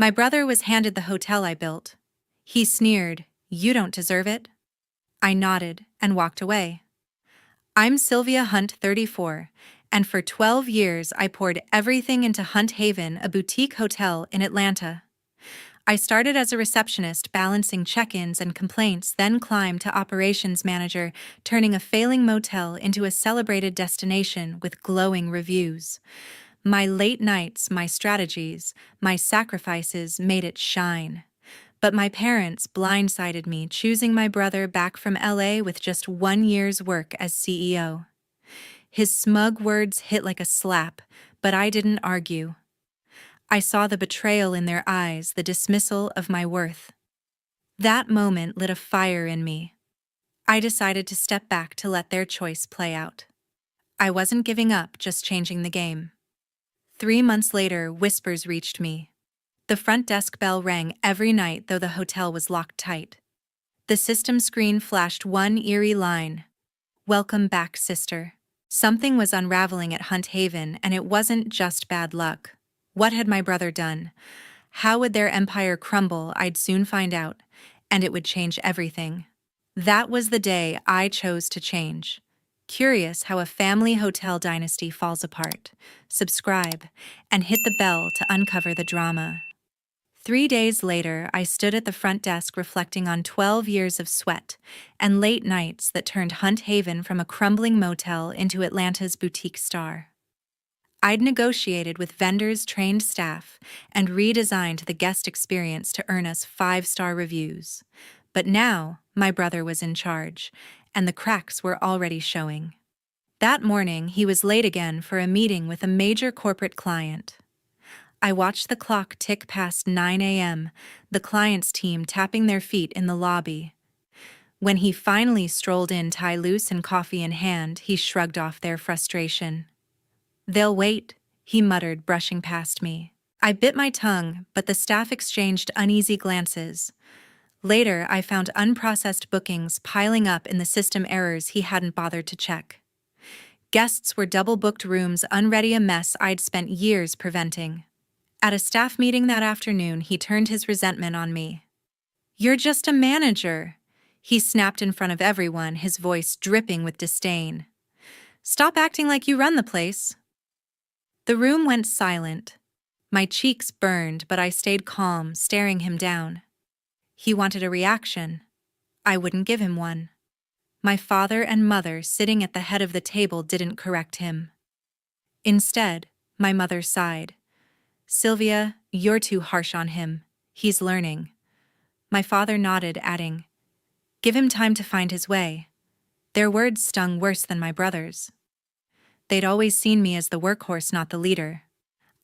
My brother was handed the hotel I built. He sneered, "You don't deserve it." I nodded and walked away. I'm Sylvia Hunt, 34, and for 12 years I poured everything into Hunt Haven, a boutique hotel in Atlanta. I started as a receptionist balancing check-ins and complaints, then climbed to operations manager, turning a failing motel into a celebrated destination with glowing reviews. My late nights, my strategies, my sacrifices made it shine. But my parents blindsided me, choosing my brother back from LA with just 1 year's work as CEO. His smug words hit like a slap, but I didn't argue. I saw the betrayal in their eyes, the dismissal of my worth. That moment lit a fire in me. I decided to step back to let their choice play out. I wasn't giving up, just changing the game. 3 months later, whispers reached me. The front desk bell rang every night, though the hotel was locked tight. The system screen flashed one eerie line: "Welcome back, sister." Something was unraveling at Hunt Haven, and it wasn't just bad luck. What had my brother done? How would their empire crumble? I'd soon find out, and it would change everything. That was the day I chose to change. Curious how a family hotel dynasty falls apart? Subscribe and hit the bell to uncover the drama. 3 days later, I stood at the front desk reflecting on 12 years of sweat and late nights that turned Hunt Haven from a crumbling motel into Atlanta's boutique star. I'd negotiated with vendors, trained staff, and redesigned the guest experience to earn us 5-star reviews. But now, my brother was in charge, and the cracks were already showing. That morning, he was late again for a meeting with a major corporate client. I watched the clock tick past 9 a.m., the client's team tapping their feet in the lobby. When he finally strolled in, tie loose and coffee in hand, he shrugged off their frustration. "They'll wait," he muttered, brushing past me. I bit my tongue, but the staff exchanged uneasy glances. Later, I found unprocessed bookings piling up in the system, errors he hadn't bothered to check. Guests were double-booked rooms, unready, a mess I'd spent years preventing. At a staff meeting that afternoon, he turned his resentment on me. "You're just a manager," he snapped in front of everyone, his voice dripping with disdain. "Stop acting like you run the place." The room went silent. My cheeks burned, but I stayed calm, staring him down. He wanted a reaction. I wouldn't give him one. My father and mother sitting at the head of the table didn't correct him. Instead, my mother sighed. "Sylvia, you're too harsh on him. He's learning." My father nodded, adding, "Give him time to find his way." Their words stung worse than my brother's. They'd always seen me as the workhorse, not the leader.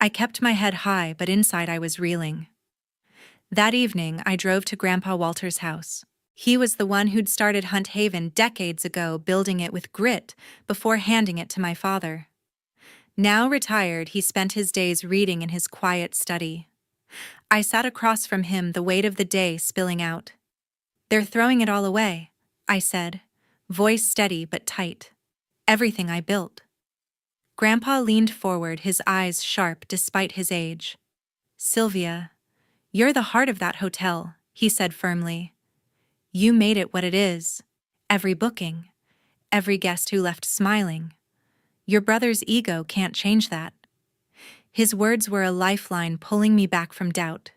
I kept my head high, but inside I was reeling. That evening, I drove to Grandpa Walter's house. He was the one who'd started Hunt Haven decades ago, building it with grit before handing it to my father. Now retired, he spent his days reading in his quiet study. I sat across from him, the weight of the day spilling out. "They're throwing it all away," I said, voice steady but tight. "Everything I built." Grandpa leaned forward, his eyes sharp despite his age. "Sylvia, you're the heart of that hotel," he said firmly. "You made it what it is. Every booking, every guest who left smiling. Your brother's ego can't change that." His words were a lifeline pulling me back from doubt.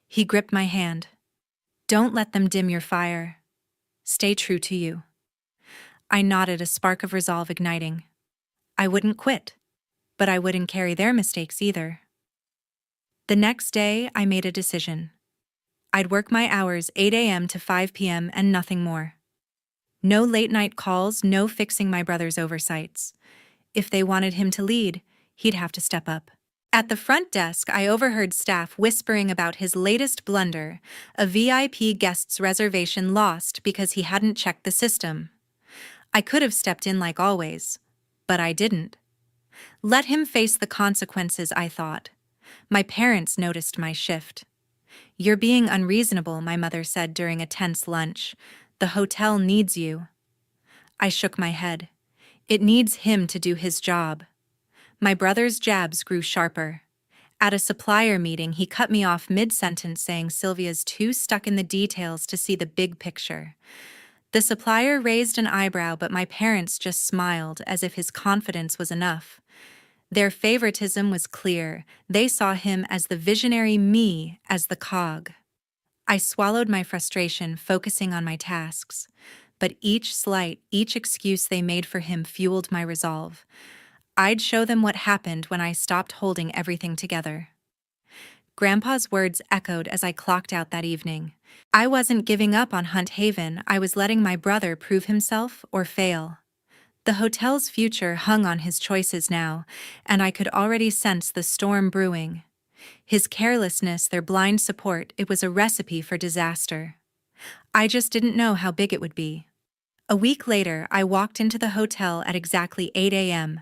He gripped my hand. "Don't let them dim your fire. Stay true to you." I nodded, a spark of resolve igniting. I wouldn't quit, but I wouldn't carry their mistakes either. The next day, I made a decision. I'd work my hours 8 a.m. to 5 p.m. and nothing more. No late-night calls, no fixing my brother's oversights. If they wanted him to lead, he'd have to step up. At the front desk, I overheard staff whispering about his latest blunder, a VIP guest's reservation lost because he hadn't checked the system. I could have stepped in like always, but I didn't. Let him face the consequences, I thought. My parents noticed my shift. "You're being unreasonable," my mother said during a tense lunch. "The hotel needs you." I shook my head. It needs him to do his job. My brother's jabs grew sharper. At a supplier meeting, he cut me off mid-sentence saying Sylvia's too stuck in the details to see the big picture. The supplier raised an eyebrow, but my parents just smiled as if his confidence was enough. Their favoritism was clear. They saw him as the visionary, me as the cog. I swallowed my frustration, focusing on my tasks. But each slight, each excuse they made for him fueled my resolve. I'd show them what happened when I stopped holding everything together. Grandpa's words echoed as I clocked out that evening. I wasn't giving up on Hunt Haven, I was letting my brother prove himself or fail. The hotel's future hung on his choices now, and I could already sense the storm brewing. His carelessness, their blind support, it was a recipe for disaster. I just didn't know how big it would be. A week later, I walked into the hotel at exactly 8 a.m.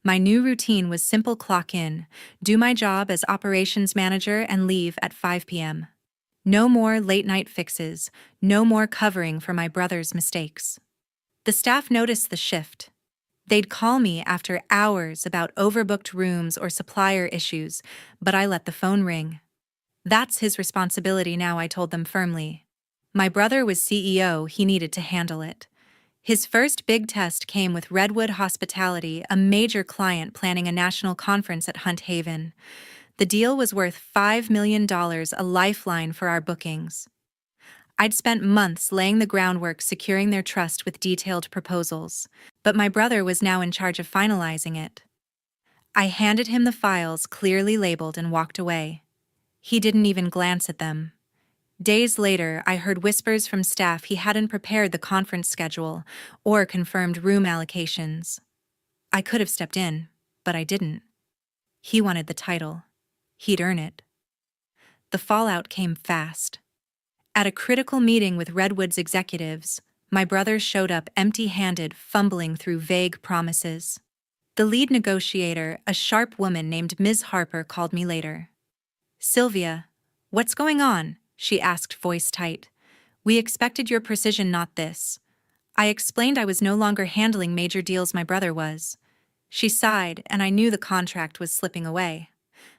My new routine was simple: clock in, do my job as operations manager, and leave at 5 p.m. No more late-night fixes, no more covering for my brother's mistakes. The staff noticed the shift. They'd call me after hours about overbooked rooms or supplier issues, but I let the phone ring. That's his responsibility now, I told them firmly. My brother was CEO, he needed to handle it. His first big test came with Redwood Hospitality, a major client planning a national conference at Hunt Haven. The deal was worth $5 million, a lifeline for our bookings. I'd spent months laying the groundwork, securing their trust with detailed proposals, but my brother was now in charge of finalizing it. I handed him the files, clearly labeled, and walked away. He didn't even glance at them. Days later, I heard whispers from staff he hadn't prepared the conference schedule or confirmed room allocations. I could have stepped in, but I didn't. He wanted the title. He'd earn it. The fallout came fast. At a critical meeting with Redwood's executives, my brother showed up empty-handed, fumbling through vague promises. The lead negotiator, a sharp woman named Ms. Harper, called me later. "Sylvia, what's going on?" she asked, voice tight. "We expected your precision, not this." I explained I was no longer handling major deals, my brother was. She sighed, and I knew the contract was slipping away.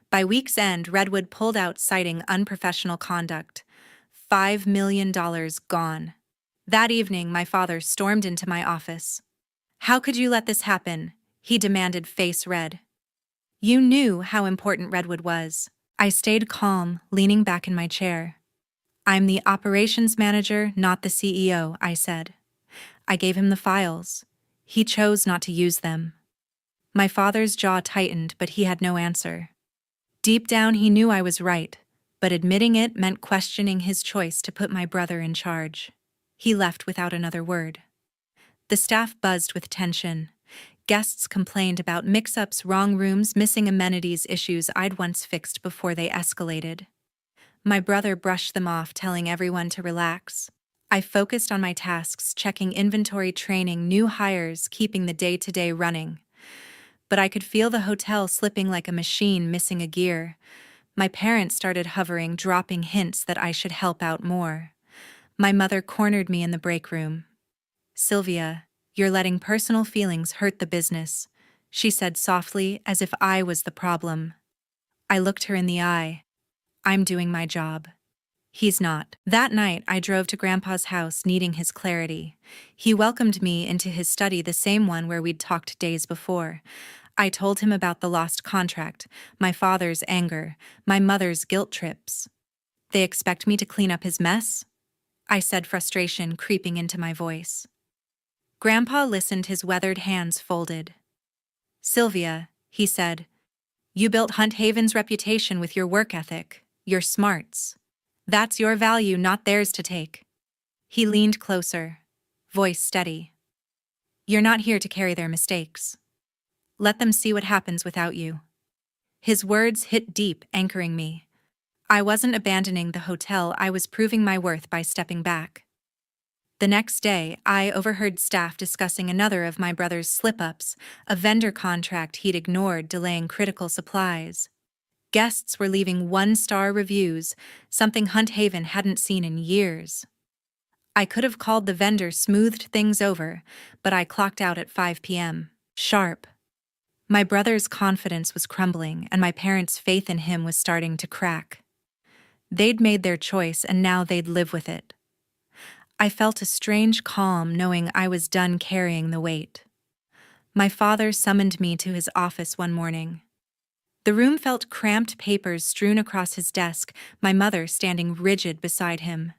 By week's end, Redwood pulled out, citing unprofessional conduct. $5 million gone. That evening, my father stormed into my office. "How could you let this happen?" he demanded, face red. "You knew how important Redwood was." I stayed calm, leaning back in my chair. "I'm the operations manager, not the CEO," I said. I gave him the files. He chose not to use them. My father's jaw tightened, but he had no answer. Deep down, he knew I was right, but admitting it meant questioning his choice to put my brother in charge. He left without another word. The staff buzzed with tension. Guests complained about mix-ups, wrong rooms, missing amenities, issues I'd once fixed before they escalated. My brother brushed them off, telling everyone to relax. I focused on my tasks, checking inventory, training new hires, keeping the day-to-day running. But I could feel the hotel slipping like a machine missing a gear. My parents started hovering, dropping hints that I should help out more. My mother cornered me in the break room. "Sylvia, you're letting personal feelings hurt the business," she said softly, as if I was the problem. I looked her in the eye. "I'm doing my job. He's not." That night, I drove to Grandpa's house, needing his clarity. He welcomed me into his study, the same one where we'd talked days before. I told him about the lost contract, my father's anger, my mother's guilt trips. "They expect me to clean up his mess?" I said, frustration creeping into my voice. Grandpa listened, his weathered hands folded. "Sylvia," he said, "you built Hunt Haven's reputation with your work ethic, your smarts. That's your value, not theirs to take." He leaned closer, voice steady. "You're not here to carry their mistakes. Let them see what happens without you." His words hit deep, anchoring me. I wasn't abandoning the hotel, I was proving my worth by stepping back. The next day, I overheard staff discussing another of my brother's slip-ups, a vendor contract he'd ignored, delaying critical supplies. Guests were leaving one-star reviews, something Hunt Haven hadn't seen in years. I could have called the vendor, smoothed things over, but I clocked out at 5 p.m. sharp. My brother's confidence was crumbling, and my parents' faith in him was starting to crack. They'd made their choice, and now they'd live with it. I felt a strange calm knowing I was done carrying the weight. My father summoned me to his office one morning. The room felt cramped, papers strewn across his desk, my mother standing rigid beside him.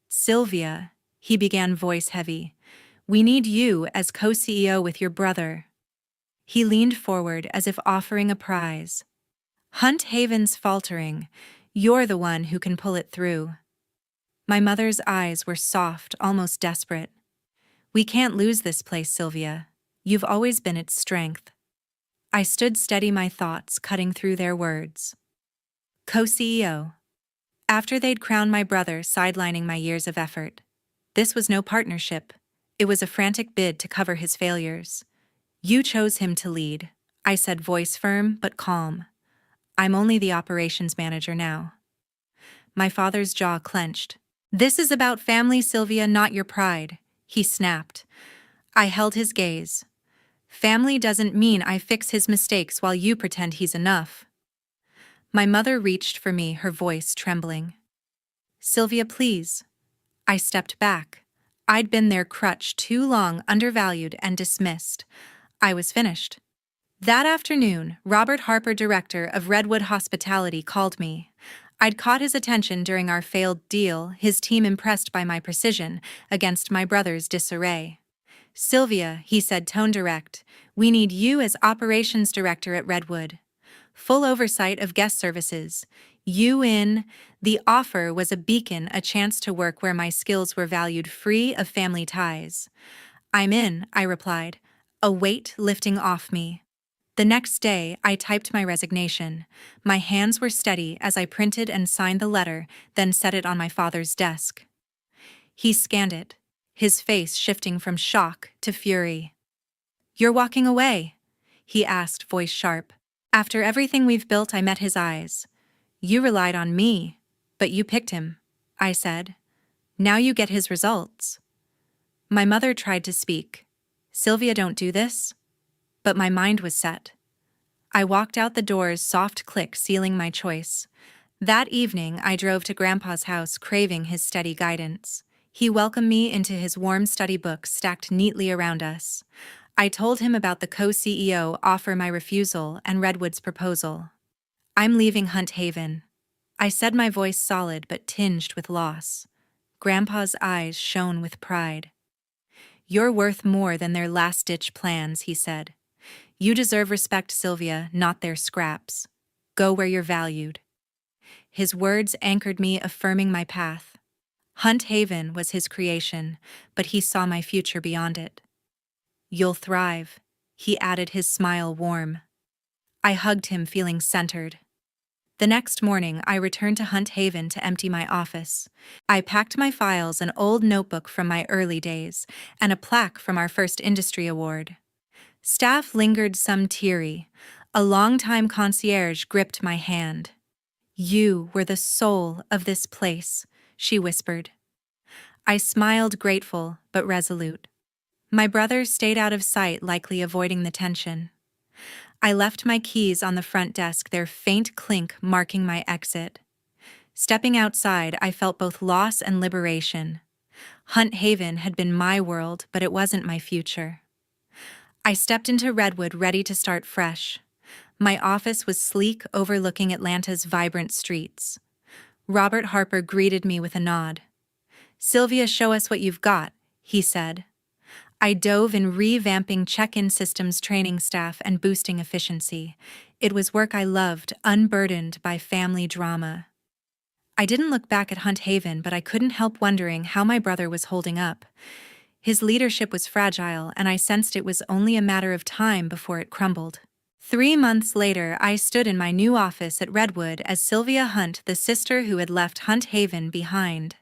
"Sylvia," he began, voice heavy, "we need you as co-CEO with your brother." He leaned forward as if offering a prize. "Hunt Haven's faltering. You're the one who can pull it through." My mother's eyes were soft, almost desperate. "We can't lose this place, Sylvia. You've always been its strength." I stood steady, my thoughts cutting through their words. Co-CEO. After they'd crowned my brother, sidelining my years of effort. This was no partnership. It was a frantic bid to cover his failures. "You chose him to lead," I said, voice firm but calm. "I'm only the operations manager now." My father's jaw clenched. "This is about family, Sylvia, not your pride," he snapped. I held his gaze. "Family doesn't mean I fix his mistakes while you pretend he's enough." My mother reached for me, her voice trembling. "Sylvia, please." I stepped back. I'd been their crutch too long, undervalued and dismissed. I was finished. That afternoon, Robert Harper, director of Redwood Hospitality, called me. I'd caught his attention during our failed deal, his team impressed by my precision against my brother's disarray. "Sylvia," he said, tone direct, "we need you as operations director at Redwood. Full oversight of guest services. You in." The offer was a beacon, a chance to work where my skills were valued, free of family ties. "I'm in," I replied, a weight lifting off me. The next day, I typed my resignation. My hands were steady as I printed and signed the letter, then set it on my father's desk. He scanned it, his face shifting from shock to fury. "You're walking away?" he asked, voice sharp. "After everything we've built," I met his eyes. "You relied on me, but you picked him," I said. "Now you get his results." My mother tried to speak. "Sylvia, don't do this." But my mind was set. I walked out the door's soft click sealing my choice. That evening, I drove to Grandpa's house, craving his steady guidance. He welcomed me into his warm study books stacked neatly around us. I told him about the co-CEO offer, my refusal, and Redwood's proposal. "I'm leaving Hunt Haven," I said, my voice solid but tinged with loss. Grandpa's eyes shone with pride. "You're worth more than their last-ditch plans," he said. "You deserve respect, Sylvia, not their scraps. Go where you're valued." His words anchored me, affirming my path. Hunt Haven was his creation, but he saw my future beyond it. "You'll thrive," he added, his smile warm. I hugged him, feeling centered. The next morning, I returned to Hunt Haven to empty my office. I packed my files, an old notebook from my early days, and a plaque from our first industry award. Staff lingered, some teary. A longtime concierge gripped my hand. "You were the soul of this place," she whispered. I smiled, grateful but resolute. My brother stayed out of sight, likely avoiding the tension. I left my keys on the front desk, their faint clink marking my exit. Stepping outside, I felt both loss and liberation. Hunt Haven had been my world, but it wasn't my future. I stepped into Redwood, ready to start fresh. My office was sleek, overlooking Atlanta's vibrant streets. Robert Harper greeted me with a nod. "Sylvia, show us what you've got," he said. I dove in, revamping check-in systems, training staff, and boosting efficiency. It was work I loved, unburdened by family drama. I didn't look back at Hunt Haven, but I couldn't help wondering how my brother was holding up. His leadership was fragile, and I sensed it was only a matter of time before it crumbled. 3 months later, I stood in my new office at Redwood as Sylvia Hunt, the sister who had left Hunt Haven behind.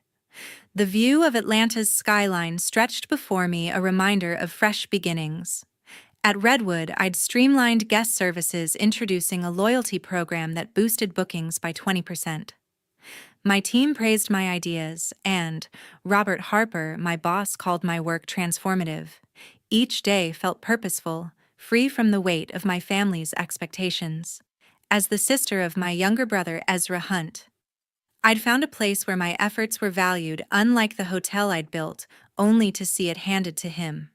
The view of Atlanta's skyline stretched before me, a reminder of fresh beginnings. At Redwood, I'd streamlined guest services, introducing a loyalty program that boosted bookings by 20%. My team praised my ideas, and Robert Harper, my boss, called my work transformative. Each day felt purposeful, free from the weight of my family's expectations. As the sister of my younger brother Ezra Hunt, I'd found a place where my efforts were valued, unlike the hotel I'd built, only to see it handed to him.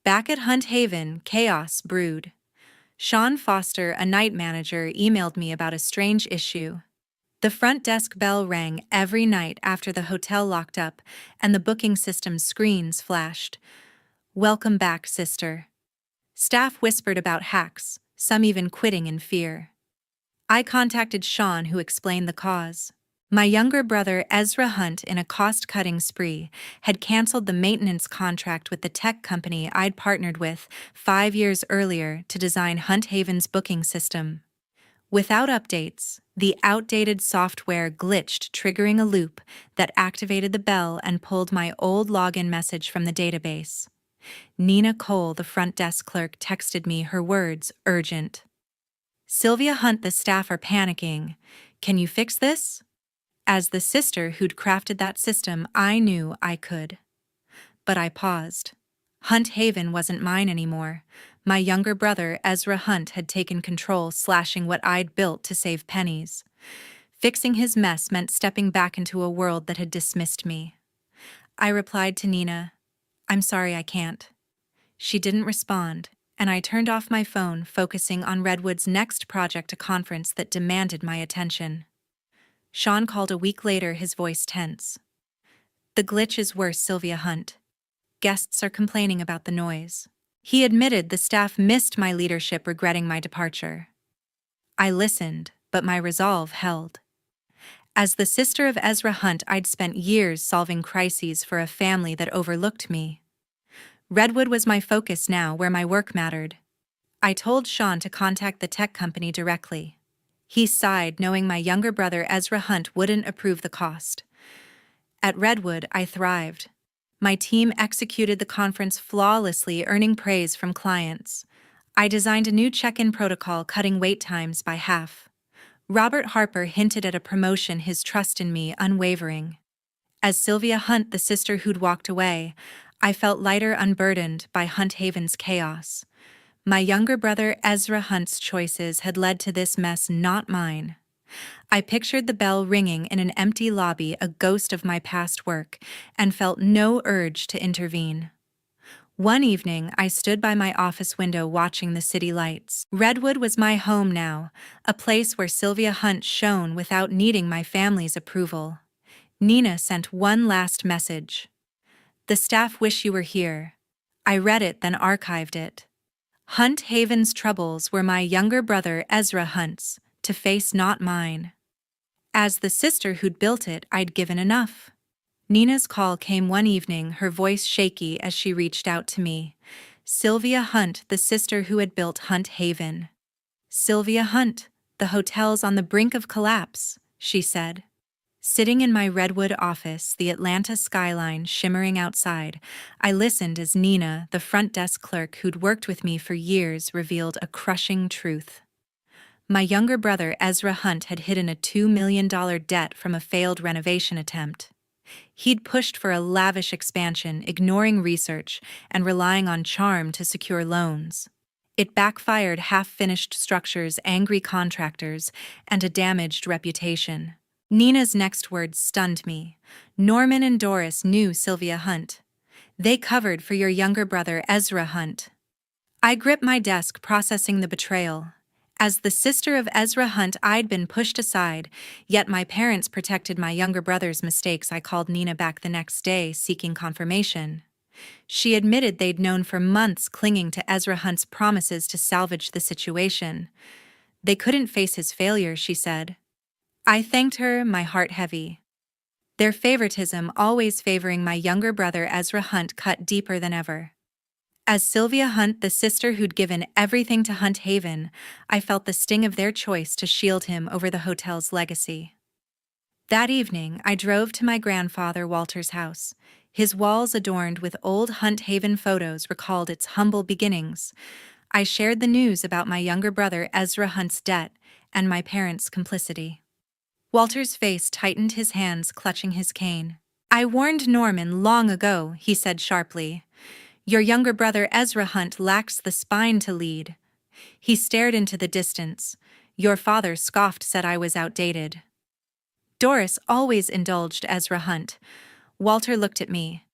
Back at Hunt Haven, chaos brewed. Sean Foster, a night manager, emailed me about a strange issue. The front desk bell rang every night after the hotel locked up, and the booking system's screens flashed. "Welcome back, sister." Staff whispered about hacks, some even quitting in fear. I contacted Sean, who explained the cause. My younger brother Ezra Hunt, in a cost-cutting spree, had canceled the maintenance contract with the tech company I'd partnered with 5 years earlier to design Hunt Haven's booking system. Without updates, the outdated software glitched, triggering a loop that activated the bell and pulled my old login message from the database. Nina Cole, the front desk clerk, texted me, her words urgent. "Sylvia Hunt, the staff are panicking. Can you fix this?" As the sister who'd crafted that system, I knew I could. But I paused. Hunt Haven wasn't mine anymore. My younger brother, Ezra Hunt, had taken control, slashing what I'd built to save pennies. Fixing his mess meant stepping back into a world that had dismissed me. I replied to Nina, "I'm sorry, I can't." She didn't respond, and I turned off my phone, focusing on Redwood's next project, a conference that demanded my attention. Sean called a week later, his voice tense. "The glitch is worse, Sylvia Hunt. Guests are complaining about the noise." He admitted the staff missed my leadership, regretting my departure. I listened, but my resolve held. As the sister of Ezra Hunt, I'd spent years solving crises for a family that overlooked me. Redwood was my focus now, where my work mattered. I told Sean to contact the tech company directly. He sighed, knowing my younger brother Ezra Hunt wouldn't approve the cost. At Redwood, I thrived. My team executed the conference flawlessly, earning praise from clients. I designed a new check-in protocol, cutting wait times by half. Robert Harper hinted at a promotion, his trust in me unwavering. As Sylvia Hunt, the sister who'd walked away, I felt lighter, unburdened by Hunt Haven's chaos. My younger brother Ezra Hunt's choices had led to this mess, not mine. I pictured the bell ringing in an empty lobby, a ghost of my past work, and felt no urge to intervene. One evening, I stood by my office window watching the city lights. Redwood was my home now, a place where Sylvia Hunt shone without needing my family's approval. Nina sent one last message. "The staff wish you were here." I read it, then archived it. Hunt Haven's troubles were my younger brother Ezra Hunt's, to face, not mine. As the sister who'd built it, I'd given enough. Nina's call came one evening, her voice shaky as she reached out to me. Sylvia Hunt, the sister who had built Hunt Haven. "Sylvia Hunt, the hotel's on the brink of collapse," she said. Sitting in my Redwood office, the Atlanta skyline shimmering outside, I listened as Nina, the front desk clerk who'd worked with me for years, revealed a crushing truth. My younger brother Ezra Hunt had hidden a $2 million debt from a failed renovation attempt. He'd pushed for a lavish expansion, ignoring research and relying on charm to secure loans. It backfired: half-finished structures, angry contractors, and a damaged reputation. Nina's next words stunned me. "Norman and Doris knew Sylvia Hunt. They covered for your younger brother Ezra Hunt." I gripped my desk, processing the betrayal. As the sister of Ezra Hunt, I'd been pushed aside, yet my parents protected my younger brother's mistakes. I called Nina back the next day, seeking confirmation. She admitted they'd known for months, clinging to Ezra Hunt's promises to salvage the situation. They couldn't face his failure, she said. I thanked her, my heart heavy. Their favoritism, always favoring my younger brother Ezra Hunt, cut deeper than ever. As Sylvia Hunt, the sister who'd given everything to Hunt Haven, I felt the sting of their choice to shield him over the hotel's legacy. That evening, I drove to my grandfather Walter's house. His walls, adorned with old Hunt Haven photos, recalled its humble beginnings. I shared the news about my younger brother Ezra Hunt's debt and my parents' complicity. Walter's face tightened, his hands clutching his cane. "I warned Norman long ago," he said sharply. Your younger brother Ezra Hunt lacks the spine to lead. He stared into the distance. Your father scoffed, said I was outdated. Doris always indulged Ezra Hunt. Walter looked at me.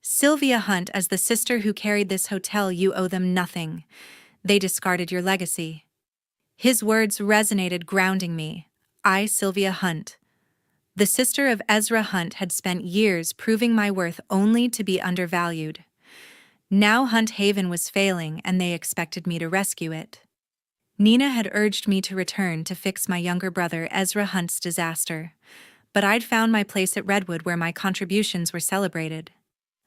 Sylvia Hunt, as the sister who carried this hotel, you owe them nothing. They discarded your legacy. His words resonated, grounding me. I, Sylvia Hunt, the sister of Ezra Hunt, had spent years proving my worth only to be undervalued. Now Hunt Haven was failing, and they expected me to rescue it. Nina had urged me to return to fix my younger brother Ezra Hunt's disaster, but I'd found my place at Redwood, where my contributions were celebrated.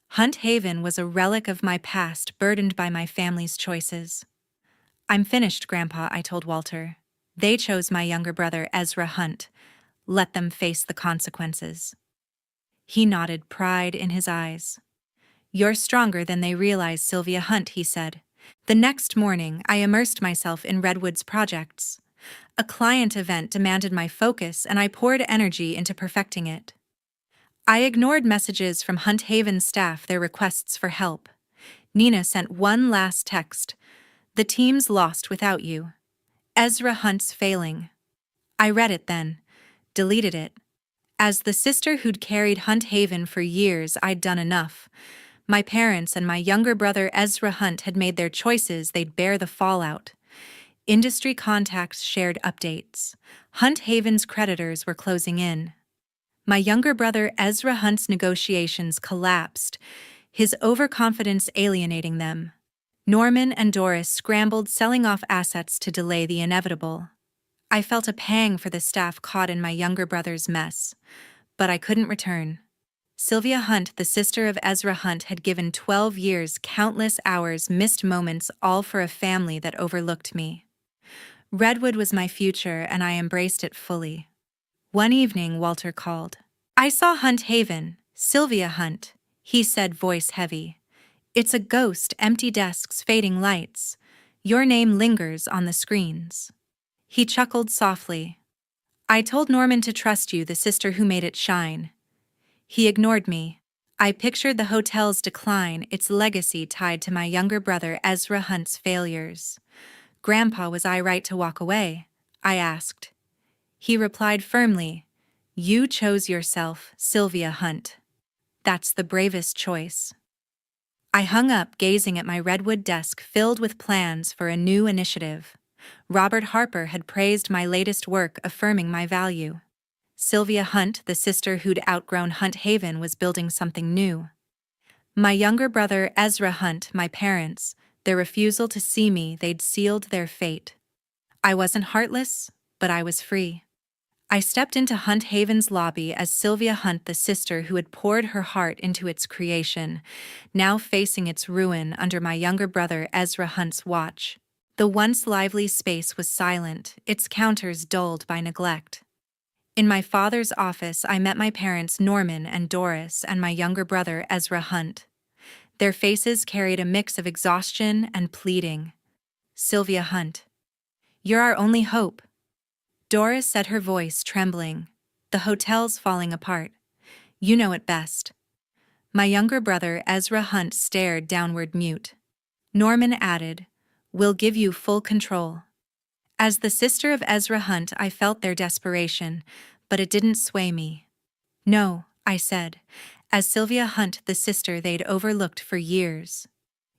Hunt Haven was a relic of my past, burdened by my family's choices. I'm finished, Grandpa, I told Walter. They chose my younger brother Ezra Hunt. Let them face the consequences. He nodded, pride in his eyes. You're stronger than they realize, Sylvia Hunt, he said. The next morning, I immersed myself in Redwood's projects. A client event demanded my focus, and I poured energy into perfecting it. I ignored messages from Hunt Haven's staff, their requests for help. Nina sent one last text. The team's lost without you. Ezra Hunt's failing. I read it then, deleted it. As the sister who'd carried Hunt Haven for years, I'd done enough. My parents and my younger brother Ezra Hunt had made their choices, they'd bear the fallout. Industry contacts shared updates. Hunt Haven's creditors were closing in. My younger brother Ezra Hunt's negotiations collapsed, his overconfidence alienating them. Norman and Doris scrambled, selling off assets to delay the inevitable. I felt a pang for the staff caught in my younger brother's mess, but I couldn't return. Sylvia Hunt, the sister of Ezra Hunt, had given 12 years, countless hours, missed moments, all for a family that overlooked me. Redwood was my future, and I embraced it fully. One evening, Walter called. I saw Hunt Haven, Sylvia Hunt, he said, voice heavy. It's a ghost, empty desks, fading lights. Your name lingers on the screens. He chuckled softly. I told Norman to trust you, the sister who made it shine. He ignored me. I pictured the hotel's decline, its legacy tied to my younger brother Ezra Hunt's failures. Grandpa, was I right to walk away? I asked. He replied firmly, You chose yourself, Sylvia Hunt. That's the bravest choice. I hung up, gazing at my Redwood desk filled with plans for a new initiative. Robert Harper had praised my latest work, affirming my value. Sylvia Hunt, the sister who'd outgrown Hunt Haven, was building something new. My younger brother Ezra Hunt, my parents, their refusal to see me, they'd sealed their fate. I wasn't heartless, but I was free. I stepped into Hunt Haven's lobby as Sylvia Hunt, the sister who had poured her heart into its creation, now facing its ruin under my younger brother Ezra Hunt's watch. The once lively space was silent, its counters dulled by neglect. In my father's office, I met my parents Norman and Doris and my younger brother Ezra Hunt. Their faces carried a mix of exhaustion and pleading. Sylvia Hunt. You're our only hope. Doris said, her voice trembling. The hotel's falling apart. You know it best. My younger brother Ezra Hunt stared downward, mute. Norman added, We'll give you full control. As the sister of Ezra Hunt, I felt their desperation, but it didn't sway me. No, I said, as Sylvia Hunt, the sister they'd overlooked for years.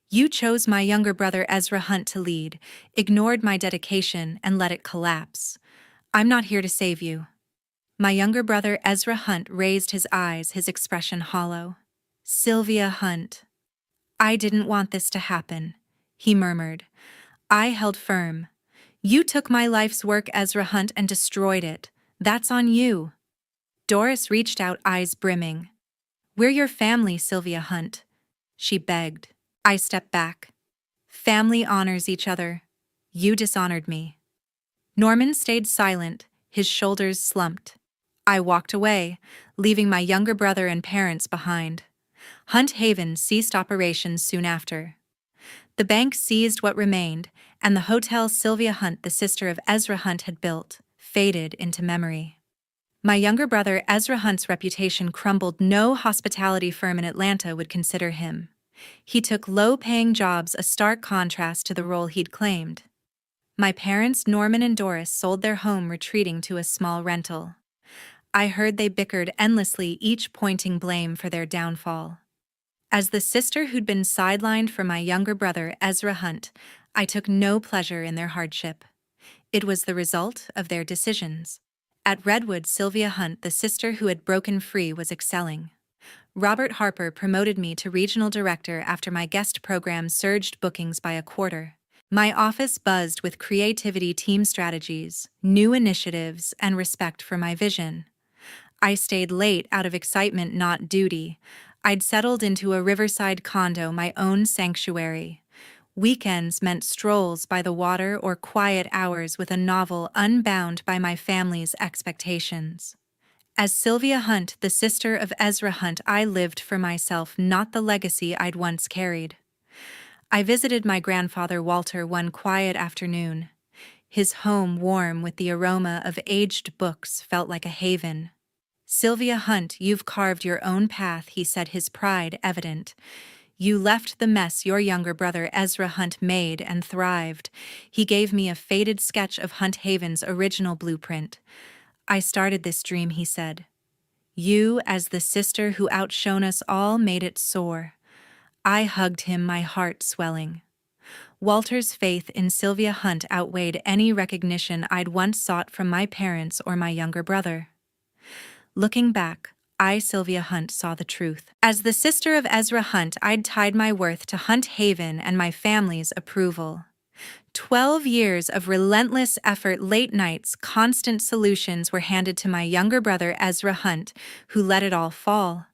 You chose my younger brother Ezra Hunt to lead, ignored my dedication, and let it collapse. I'm not here to save you. My younger brother Ezra Hunt raised his eyes, his expression hollow. Sylvia Hunt. I didn't want this to happen, he murmured. I held firm. You took my life's work, Ezra Hunt, and destroyed it. That's on you. Doris reached out, eyes brimming. We're your family, Sylvia Hunt, she begged. I stepped back. Family honors each other. You dishonored me. Norman stayed silent, his shoulders slumped. I walked away, leaving my younger brother and parents behind. Hunt Haven ceased operations soon after. The bank seized what remained, and the hotel Sylvia Hunt, the sister of Ezra Hunt, had built, faded into memory. My younger brother Ezra Hunt's reputation crumbled. No hospitality firm in Atlanta would consider him. He took low-paying jobs, a stark contrast to the role he'd claimed. My parents, Norman and Doris, sold their home, retreating to a small rental. I heard they bickered endlessly, each pointing blame for their downfall. As the sister who'd been sidelined for my younger brother, Ezra Hunt, I took no pleasure in their hardship. It was the result of their decisions. At Redwood, Sylvia Hunt, the sister who had broken free, was excelling. Robert Harper promoted me to regional director after my guest program surged bookings by a quarter. My office buzzed with creativity, team strategies, new initiatives, and respect for my vision. I stayed late out of excitement, not duty. I'd settled into a riverside condo, my own sanctuary. Weekends meant strolls by the water or quiet hours with a novel, unbound by my family's expectations. As Sylvia Hunt, the sister of Ezra Hunt, I lived for myself, not the legacy I'd once carried. I visited my grandfather Walter one quiet afternoon. His home, warm with the aroma of aged books, felt like a haven. "Sylvia Hunt, you've carved your own path," he said, his pride evident. "You left the mess your younger brother Ezra Hunt made and thrived." He gave me a faded sketch of Hunt Haven's original blueprint. "I started this dream," he said. "You, as the sister who outshone us all, made it soar." I hugged him, my heart swelling. Walter's faith in Sylvia Hunt outweighed any recognition I'd once sought from my parents or my younger brother. Looking back, I, Sylvia Hunt, saw the truth. As the sister of Ezra Hunt, I'd tied my worth to Hunt Haven and my family's approval. 12 years of relentless effort, late nights, constant solutions were handed to my younger brother Ezra Hunt, who let it all fall.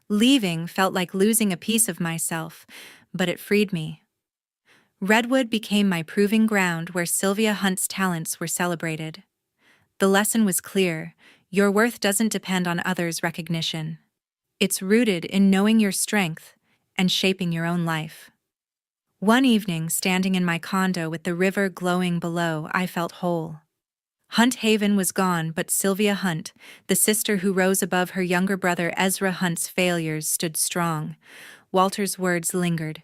Leaving felt like losing a piece of myself, but it freed me. Redwood became my proving ground, where Sylvia Hunt's talents were celebrated. The lesson was clear: your worth doesn't depend on others' recognition. It's rooted in knowing your strength and shaping your own life. One evening, standing in my condo with the river glowing below, I felt whole. Hunt Haven was gone, but Sylvia Hunt, the sister who rose above her younger brother Ezra Hunt's failures, stood strong. Walter's words lingered.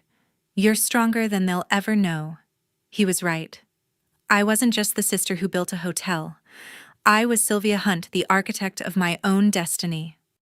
"You're stronger than they'll ever know." He was right. I wasn't just the sister who built a hotel. I was Sylvia Hunt, the architect of my own destiny.